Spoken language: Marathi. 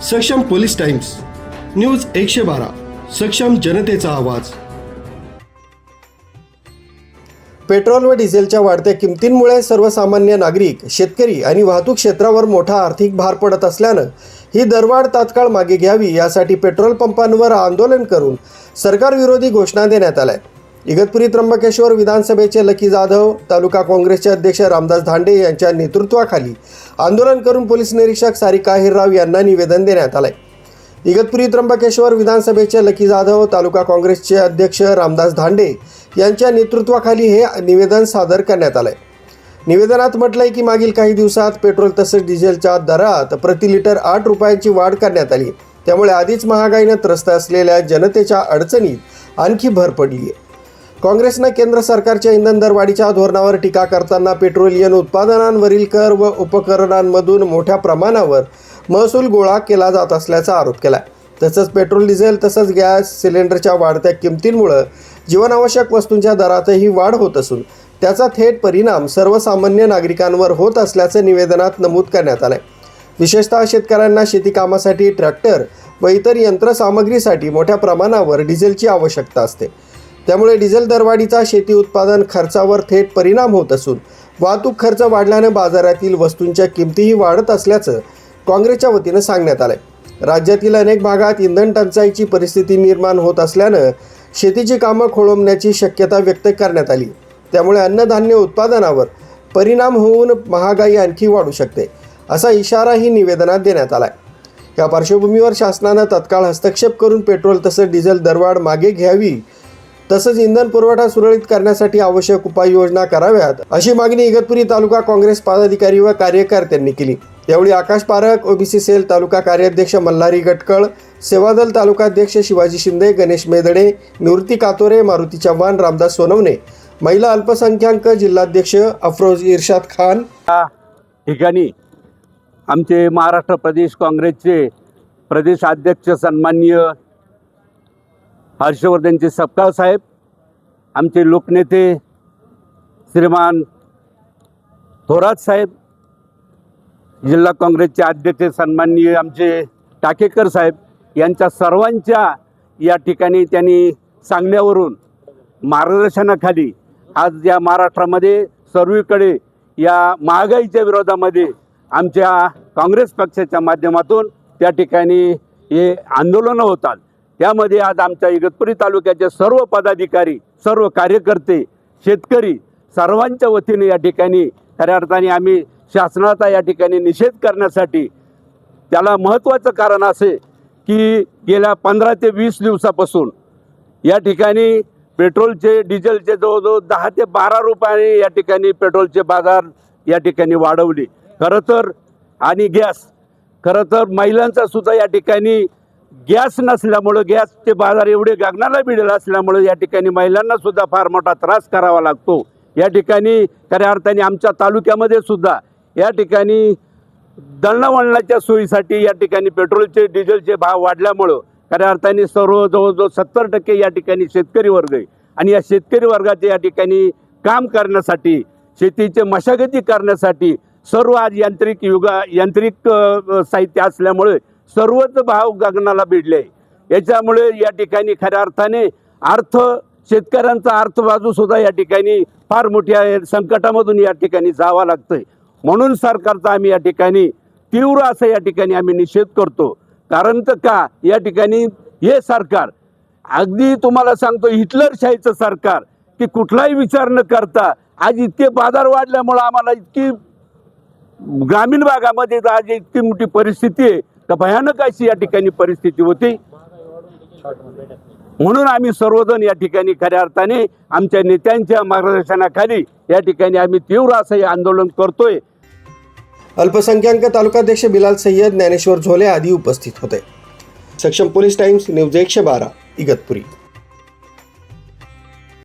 सक्षम पोलीस टाइम्स न्यूज 112 सक्षम जनतेचा आवाज। पेट्रोल व डिझेलच्या वाढत्या किमतींमुळे सर्वसामान्य नागरिक, शेतकरी आणि वाहतूक क्षेत्रावर मोठा आर्थिक भार पडत असल्यानं ही दरवाढ तात्काळ मागे घ्यावी यासाठी पेट्रोल पंपांवर आंदोलन करून सरकारविरोधी घोषणा देण्यात आल्या। इगतपुरी त्र्यंबकेश्वर विधानसभेचे लकी जाधव, तालुका काँग्रेसचे अध्यक्ष रामदास धांडे यांच्या नेतृत्वाखाली आंदोलन करून पोलीस निरीक्षक सारिका अहिरराव यांना निवेदन देण्यात आले। इगतपुरी त्र्यंबकेश्वर विधानसभेचे लकी जाधव, तालुका काँग्रेसचे अध्यक्ष रामदास धांडे यांच्या नेतृत्वाखाली हे निवेदन सादर करण्यात आले। निवेदनात म्हटलंय की मागील काही दिवसात पेट्रोल तसेच डिझेलच्या दरात प्रति लिटर 8 रुपयांची वाढ करण्यात आली। त्यामुळे आधीच महागाईने त्रस्त असलेल्या जनतेच्या अडचणीत आणखी भर पडली आहे। काँग्रेसने केंद्र सरकारच्या इंधन दरवाढीच्या धोरणावर टीका करताना पेट्रोलियम उत्पादनांवरील कर व उपकरणांमधून मोठ्या प्रमाणावर महसूल गोळा केला जात असल्याचा आरोप केला। तसंच पेट्रोल, डिझेल तसंच गॅस सिलेंडरच्या वाढत्या किमतींमुळे जीवनावश्यक वस्तूंच्या दरातही वाढ होत असून त्याचा थेट परिणाम सर्वसामान्य नागरिकांवर होत असल्याचं निवेदनात नमूद करण्यात आलं। विशेषतः शेतकऱ्यांना शेती कामासाठी ट्रॅक्टर व इतर यंत्रसामग्रीसाठी मोठ्या प्रमाणावर डिझेलची आवश्यकता असते। त्यामुळे डिझेल दरवाढीचा शेती उत्पादन खर्चावर थेट परिणाम होत असून वाहतूक खर्च वाढल्याने बाजारातील वस्तूंच्या किमतीही वाढत असल्याचं काँग्रेसच्या वतीनं सांगण्यात आलं। राज्यातील अनेक भागात इंधन टंचाईची परिस्थिती निर्माण होत असल्यानं शेतीची कामं खोळंबण्याची शक्यता व्यक्त करण्यात आली। त्यामुळे अन्नधान्य उत्पादनावर परिणाम होऊन महागाई आणखी वाढू शकते, असा इशाराही निवेदनात देण्यात आला। या पार्श्वभूमीवर शासनानं तत्काळ हस्तक्षेप करून पेट्रोल तसंच डिझेल दरवाढ मागे घ्यावी, तसंच इंधन पुरवठा सुरळीत करण्यासाठी आवश्यक उपाययोजना कराव्यात, अशी मागणी इगतपुरी तालुका काँग्रेस पदाधिकारी व कार्यकर्त्यांनी केली। यावेळी आकाश पारख, ओबीसी सेल तालुका कार्याध्यक्ष मल्हारी गटकळ, सेवादल तालुकाध्यक्ष शिवाजी शिंदे, गणेश मेदडे, निवृत्ती कातोरे, मारुती चव्हाण, रामदास सोनवणे, महिला अल्पसंख्याक जिल्हाध्यक्ष अफरोज इर्शाद खान ठिकाणी आमचे महाराष्ट्र प्रदेश काँग्रेसचे प्रदेश अध्यक्ष सन्माननीय हर्षवर्धनजी सपकाळ साहेब, आमचे लोकनेते श्रीमान थोरात साहेब, जिल्हा काँग्रेसचे अध्यक्ष सन्माननीय आमचे टाकेकर साहेब यांच्या सर्वांच्या या ठिकाणी त्यांनी सांगण्यावरून मार्गदर्शनाखाली आज या महाराष्ट्रामध्ये सर्वीकडे या महागाईच्या विरोधामध्ये आमच्या काँग्रेस पक्षाच्या माध्यमातून त्या ठिकाणी हे आंदोलनं होतात। त्यामध्ये आज आमच्या इगतपुरी तालुक्याचे सर्व पदाधिकारी, सर्व कार्यकर्ते, शेतकरी सर्वांच्या वतीने या ठिकाणी खऱ्या अर्थाने आम्ही शासनाचा या ठिकाणी निषेध करण्यासाठी, त्याला महत्त्वाचं कारण असे की गेल्या 15 ते 20 दिवसापासून या ठिकाणी पेट्रोलचे, डिझेलचे जवळजवळ 10 ते 12 रुपये या ठिकाणी पेट्रोलचे बाजार या ठिकाणी वाढवले। खरं तर आणि गॅस, खरं तर महिलांचा सुद्धा या ठिकाणी गॅस नसल्यामुळं, गॅसचे बाजार एवढे गगनाला भिडले असल्यामुळे या ठिकाणी महिलांना सुद्धा फार मोठा त्रास करावा लागतो। या ठिकाणी खऱ्या अर्थाने आमच्या तालुक्यामध्ये सुद्धा या ठिकाणी दळणवळणाच्या सोयीसाठी या ठिकाणी पेट्रोलचे, डिझेलचे भाव वाढल्यामुळं खऱ्या अर्थाने सर्व जवळजवळ 70% या ठिकाणी शेतकरी वर्ग आहे आणि या शेतकरी वर्गाचे या ठिकाणी काम करण्यासाठी, शेतीचे मशागती करण्यासाठी सर्व आज यांत्रिक साहित्य असल्यामुळे सर्वच भाव गगनाला भिडले। याच्यामुळे या ठिकाणी खऱ्या अर्थाने शेतकऱ्यांचा अर्थबाजू सुद्धा या ठिकाणी फार मोठ्या संकटामधून या ठिकाणी जावं लागतंय। म्हणून सरकारचा आम्ही या ठिकाणी तीव्र असं या ठिकाणी आम्ही निषेध करतो। कारण तर का या ठिकाणी हे सरकार अगदी तुम्हाला सांगतो हिटलरशाहीचं सरकार, की कुठलाही विचार न करता आज इतके बाजार वाढल्यामुळे आम्हाला इतकी ग्रामीण भागामध्ये आज इतकी मोठी परिस्थिती आहे का भयानक अशी या ठिकाणी परिस्थिती होती। म्हणून आम्ही सर्वजण या ठिकाणी खऱ्या अर्थाने आमच्या नेत्यांच्या मार्गदर्शनाखाली या ठिकाणी आम्ही तीव्र असं हे आंदोलन करतोय। अल्पसंख्याक तालुकाध्यक्ष बिलाल सय्यद, ज्ञानेश्वर झोले आदी उपस्थित होते। सक्षम पोलीस टाइम्स न्यूज 112 इगतपुरी।